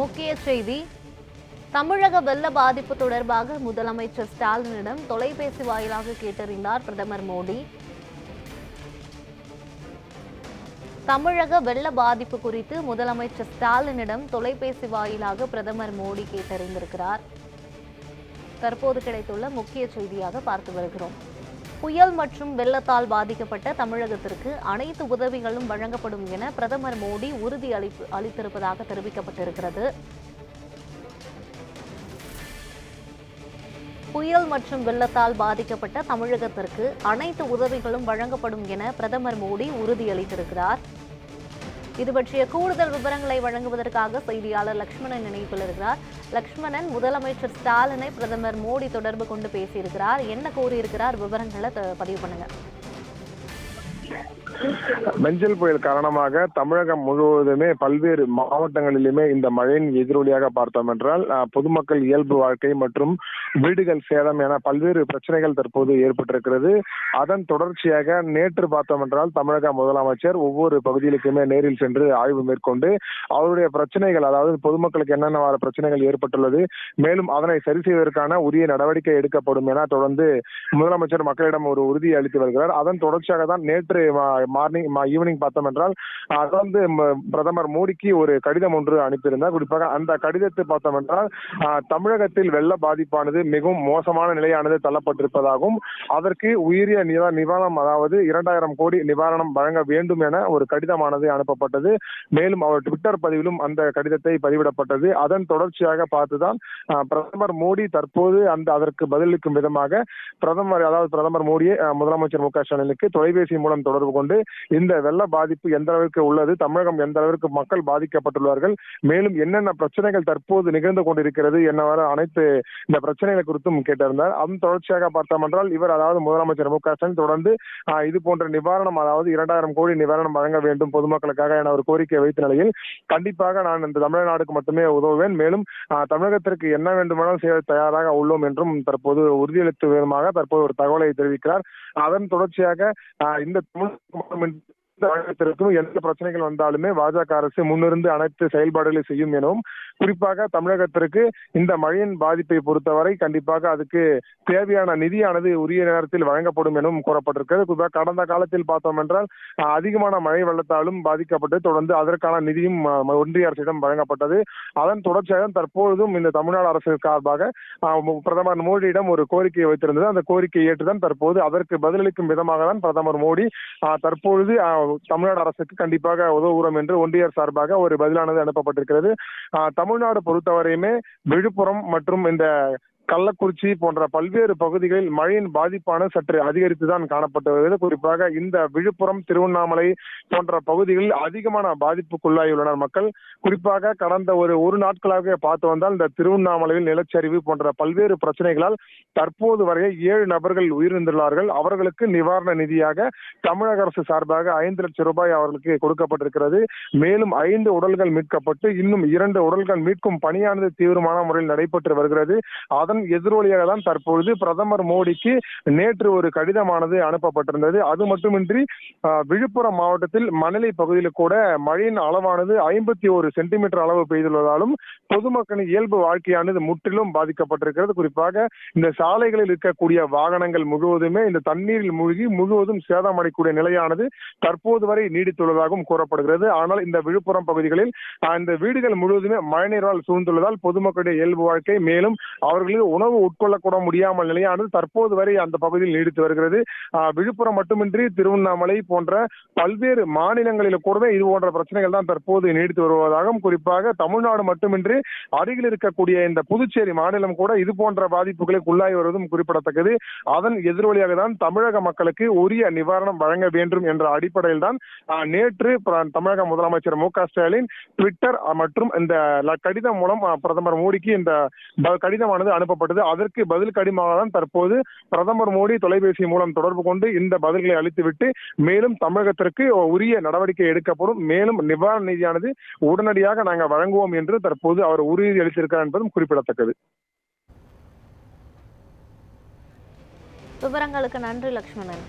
முக்கிய செய்தி. தமிழக வெள்ள பாதிப்பு தொடர்பாக முதலமைச்சர் ஸ்டாலினிடம் தொலைபேசி வாயிலாக கேட்டறிந்தார் பிரதமர் மோடி. தமிழக வெள்ள பாதிப்பு குறித்து முதலமைச்சர் ஸ்டாலினிடம் தொலைபேசி வாயிலாக பிரதமர் மோடி கேட்டறிந்திருக்கிறார். தற்போது கிடைத்துள்ள முக்கிய செய்தியாக பார்த்து வருகிறோம். புயல் மற்றும் வெள்ளத்தால் பாதிக்கப்பட்ட தமிழகத்திற்கு அனைத்து உதவிகளும் வழங்கப்படும் என பிரதமர் மோடி உறுதி அளித்திருப்பதாக தெரிவிக்கப்பட்டிருக்கிறது. புயல் மற்றும் வெள்ளத்தால் பாதிக்கப்பட்ட தமிழகத்திற்கு அனைத்து உதவிகளும் வழங்கப்படும் என பிரதமர் மோடி உறுதியளித்திருக்கிறார். இது பற்றிய கூடுதல் விவரங்களை வழங்குவதற்காக செய்தியாளர் லக்ஷ்மணன் இணைப்பில் இருக்கிறார். லக்ஷ்மணன், முதலமைச்சர் ஸ்டாலினை பிரதமர் மோடி தொடர்பு கொண்டு பேசியிருக்கிறார். என்ன கூறியிருக்கிறார்? விவரங்களை பதிவு பண்ணுங்க. மெஞ்சல் புயல் காரணமாக தமிழகம் முழுவதுமே பல்வேறு மாவட்டங்களிலுமே இந்த மழையின் எதிரொலியாக பார்த்தோம் என்றால் பொதுமக்கள் இயல்பு வாழ்க்கை மற்றும் வீடுகள் சேதம் என பல்வேறு பிரச்சனைகள் தற்போது ஏற்பட்டிருக்கிறது. அதன் தொடர்ச்சியாக நேற்று பார்த்தோம் என்றால் தமிழக முதலமைச்சர் ஒவ்வொரு பகுதிகளுக்குமே நேரில் சென்று ஆய்வு மேற்கொண்டு அவருடைய பிரச்சனைகள், அதாவது பொதுமக்களுக்கு என்னென்ன பிரச்சனைகள் ஏற்பட்டுள்ளது, மேலும் அதனை சரி செய்வதற்கான உரிய நடவடிக்கை எடுக்கப்படும் என தொடர்ந்து முதலமைச்சர் மக்களிடம் ஒரு உறுதியை அளித்து வருகிறார். அதன் தொடர்ச்சியாக தான் நேற்று ஈவினிங் பார்த்தோம் என்றால் தொடர்ந்து பிரதமர் மோடிக்கு ஒரு கடிதம் ஒன்று அனுப்பியிருந்தார். குறிப்பாக அந்த கடிதத்தை பார்த்தோம் என்றால் தமிழகத்தில் வெள்ள பாதிப்பானது மிகவும் மோசமான நிலையானது தள்ளப்பட்டிருப்பதாகவும் அதற்கு உயரிய நிவாரணம், அதாவது 2000 கோடி நிவாரணம் வழங்க வேண்டும் என ஒரு கடிதமானது அனுப்பப்பட்டது. மேலும் அவர் ட்விட்டர் பதிவிலும் அந்த கடிதத்தை பதிவிடப்பட்டது. அதன் தொடர்ச்சியாக பார்த்துதான் பிரதமர் மோடி தற்போது அதற்கு பதிலளிக்கும் விதமாக பிரதமர் மோடியை முதலமைச்சர் மு க ஸ்டாலினுக்கு தொலைபேசி மூலம் தொடர்பு கொண்டு இந்த வெள்ள பாதிப்பு எந்த அளவிற்கு உள்ளது, தமிழகம் எந்த அளவிற்கு மக்கள் பாதிக்கப்பட்டுள்ளார்கள், மேலும் என்னென்ன பிரச்சனைகள் தற்போது நிகழ்ந்து கொண்டிருக்கிறது என்னவரை அனைத்து இந்த பிரச்சனைகள் குறித்தும் கேட்டிருந்தார். அதன் தொடர்ச்சியாக பார்த்தோம் என்றால் இவர், அதாவது முதலமைச்சர் மு க ஸ்டாலின் தொடர்ந்து இது போன்ற நிவாரணம், அதாவது 2000 கோடி நிவாரணம் வழங்க வேண்டும் பொதுமக்களுக்காக என ஒரு கோரிக்கை வைத்த நிலையில் கண்டிப்பாக நான் இந்த தமிழ்நாடுக்கு மட்டுமே உதவுவேன், மேலும் தமிழகத்திற்கு என்ன வேண்டுமானாலும் செய்ய தயாராக உள்ளோம் என்றும் தற்போது உறுதியளித்த விதமாக தற்போது ஒரு தகவலை தெரிவிக்கிறார். அதன் தொடர்ச்சியாக இந்த தமிழகத்திற்கும் எந்த பிரச்சனைகள் வந்தாலுமே பாஜக அரசு முன்னிருந்து அனைத்து செயல்பாடுகளை செய்யும் எனவும், குறிப்பாக தமிழகத்திற்கு இந்த மழையின் பாதிப்பை பொறுத்தவரை கண்டிப்பாக அதுக்கு தேவையான நிதியானது உரிய நேரத்தில் வழங்கப்படும் எனவும் கூறப்பட்டிருக்கிறது. குறிப்பாக கடந்த காலத்தில் பார்த்தோம் என்றால் அதிகமான மழை வெள்ளத்தாலும் பாதிக்கப்பட்டு தொடர்ந்து அதற்கான நிதியும் ஒன்றிய அரசிடம் வழங்கப்பட்டது. அதன் தொடர்ச்சியாக தற்பொழுதும் இந்த தமிழ்நாடு அரசு சார்பாக பிரதமர் மோடியிடம் ஒரு கோரிக்கையை வைத்திருந்தது. அந்த கோரிக்கையை ஏற்றுதான் தற்போது அதற்கு பதிலளிக்கும் விதமாக தான் பிரதமர் மோடி தற்பொழுது தமிழ்நாடு அரசுக்கு கண்டிப்பாக உதவுகிறோம் என்று ஒன்றிய சார்பாக ஒரு பதிலானது அனுப்பப்பட்டிருக்கிறது. தமிழ்நாடு பொறுத்தவரையுமே விழுப்புரம் மற்றும் இந்த கள்ளக்குறிச்சி போன்ற பல்வேறு பகுதிகளில் மழையின் பாதிப்பான சற்று அதிகரித்துதான் காணப்பட்டு வருகிறது. குறிப்பாக இந்த விழுப்புரம், திருவண்ணாமலை போன்ற பகுதிகளில் அதிகமான பாதிப்புக்குள்ளாகியுள்ளனர் மக்கள். குறிப்பாக கடந்த ஒரு நாட்களாக பார்த்து வந்தால் இந்த திருவண்ணாமலையில் நிலச்சரிவு போன்ற பல்வேறு பிரச்சனைகளால் தற்போது வரை 7 நபர்கள் உயிரிழந்துள்ளார்கள். அவர்களுக்கு நிவாரண நிதியாக தமிழக அரசு சார்பாக 5 லட்சம் ரூபாய் அவர்களுக்கு கொடுக்கப்பட்டிருக்கிறது. மேலும் 5 உடல்கள் மீட்கப்பட்டு இன்னும் 2 உடல்கள் மீட்கும் பணியானது தீவிரமான முறையில் நடைபெற்று வருகிறது. அதன் எதிரொலியாக தான் தற்பொழுது பிரதமர் மோடிக்கு நேற்று ஒரு கடிதமானது அனுப்பப்பட்டிருந்தது. அது மட்டுமின்றி விழுப்புரம் மாவட்டத்தில் மணலி பகுதியில் கூட மழையின் அளவானது 51 சென்டிமீட்டர் அளவு பெய்துள்ளதாலும் பொதுமக்களின் இயல்பு வாழ்க்கையானது முற்றிலும் பாதிக்கப்பட்டிருக்கிறது. குறிப்பாக இந்த சாலைகளில் இருக்கக்கூடிய வாகனங்கள் முழுவதுமே இந்த தண்ணீரில் மூழ்கி முழுவதும் சேதமடையக்கூடிய நிலையானது தற்போது வரை நீடித்துள்ளதாகவும் கூறப்படுகிறது. ஆனால் இந்த விழுப்புரம் பகுதிகளில் இந்த வீடுகள் முழுவதுமே மழைநீரால் சூழ்ந்துள்ளதால் பொதுமக்களுடைய இயல்பு வாழ்க்கை, மேலும் அவர்களுக்கு உணவு உட்கொள்ளக்கூட முடியாமல் நிலையானது தற்போது வரை அந்த பகுதியில் நீடித்து வருகிறது. விழுப்புரம் மட்டுமின்றி திருவண்ணாமலை போன்ற பல்வேறு மாநிலங்களில் கூட இது போன்ற பிரச்சனைகள் தான் தற்போது நீடித்து வருவதாகவும், குறிப்பாக தமிழ்நாடு மட்டுமின்றி அருகில் இருக்கக்கூடிய இந்த புதுச்சேரி மாநிலம் கூட இது போன்ற பாதிப்புகளுக்கு உள்ளாகி வருவதும் குறிப்பிடத்தக்கது. அதன் எதிரொலியாக தான் தமிழக மக்களுக்கு உரிய நிவாரணம் வழங்க வேண்டும் என்ற அடிப்படையில் தான் நேற்று தமிழக முதலமைச்சர் மு க ஸ்டாலின் ட்விட்டர் மற்றும் இந்த கடிதம் மூலம் பிரதமர் மோடிக்கு இந்த கடிதமானது அனுப்பப்பட்டது. அதற்கு பதில் கடிதமாக தான் தற்போது பிரதமர் மோடி தொலைபேசி மூலம் தொடர்பு கொண்டு இந்த பதில்களை அளித்துவிட்டு மேலும் தமிழகத்திற்கு உரிய நடவடிக்கை எடுக்கப்படும், மேலும் நிவாரண நிதியானது உடனடியாக நாங்கள் வழங்குவோம் என்று தற்போது அவர் உறுதி அளித்திருக்கிறார் என்பதும் குறிப்பிடத்தக்கது. விவரங்களுக்கு நன்றி லக்ஷ்மணன்.